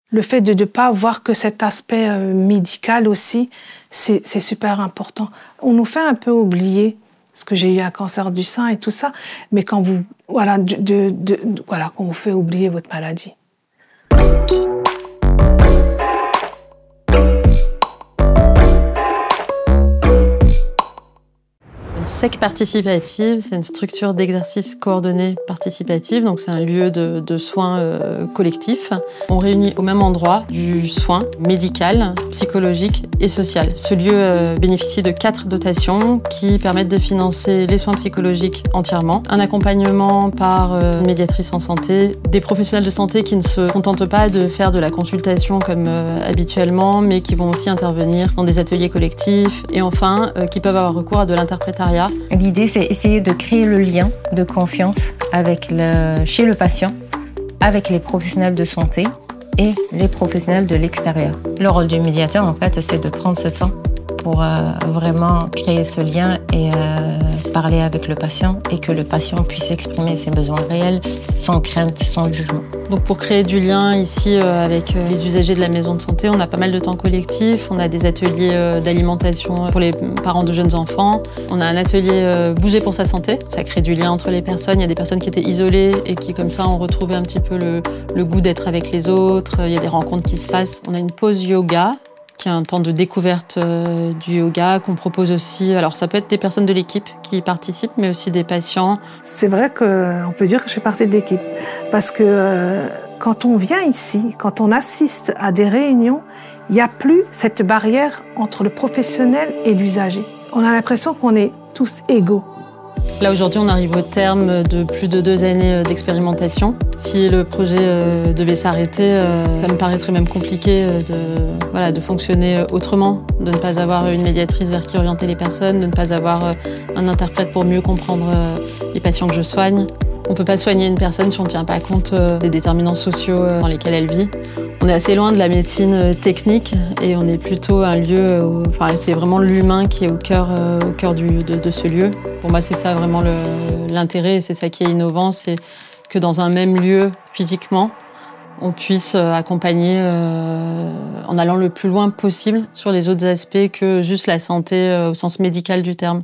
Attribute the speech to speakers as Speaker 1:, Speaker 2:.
Speaker 1: Le fait de ne pas voir que cet aspect médical aussi, c'est super important. On nous fait un peu oublier, parce que j'ai eu un cancer du sein et tout ça, mais quand vous, voilà, voilà, qu'on vous fait oublier votre maladie.
Speaker 2: SEC participative, c'est une structure d'exercice coordonné participatif, donc c'est un lieu de soins collectifs. On réunit au même endroit du soin médical, psychologique et social. Ce lieu bénéficie de 4 dotations qui permettent de financer les soins psychologiques entièrement, un accompagnement par une médiatrice en santé, des professionnels de santé qui ne se contentent pas de faire de la consultation comme habituellement, mais qui vont aussi intervenir dans des ateliers collectifs et enfin qui peuvent avoir recours à de l'interprétariat.
Speaker 3: L'idée, c'est essayer de créer le lien de confiance chez le patient, avec les professionnels de santé et les professionnels de l'extérieur. Le rôle du médiateur, en fait, c'est de prendre ce temps pour vraiment créer ce lien et parler avec le patient et que le patient puisse exprimer ses besoins réels sans crainte, sans jugement.
Speaker 2: Donc pour créer du lien ici avec les usagers de la maison de santé, on a pas mal de temps collectif, on a des ateliers d'alimentation pour les parents de jeunes enfants, on a un atelier bouger pour sa santé, ça crée du lien entre les personnes, il y a des personnes qui étaient isolées et qui comme ça ont retrouvé un petit peu le goût d'être avec les autres, il y a des rencontres qui se passent. On a une pause yoga, qui est un temps de découverte du yoga qu'on propose aussi. Alors ça peut être des personnes de l'équipe qui participent, mais aussi des patients.
Speaker 1: C'est vrai qu'on peut dire que je fais partie de l'équipe, parce que quand on vient ici, quand on assiste à des réunions, il n'y a plus cette barrière entre le professionnel et l'usager. On a l'impression qu'on est tous égaux.
Speaker 2: Là aujourd'hui on arrive au terme de plus de 2 années d'expérimentation. Si le projet devait s'arrêter, ça me paraîtrait même compliqué de fonctionner autrement, de ne pas avoir une médiatrice vers qui orienter les personnes, de ne pas avoir un interprète pour mieux comprendre les patients que je soigne. On ne peut pas soigner une personne si on ne tient pas compte des déterminants sociaux dans lesquels elle vit. On est assez loin de la médecine technique et on est plutôt un lieu où c'est vraiment l'humain qui est au cœur de ce lieu. Pour moi, c'est ça vraiment l'intérêt et c'est ça qui est innovant, c'est que dans un même lieu, physiquement, on puisse accompagner en allant le plus loin possible sur les autres aspects que juste la santé au sens médical du terme.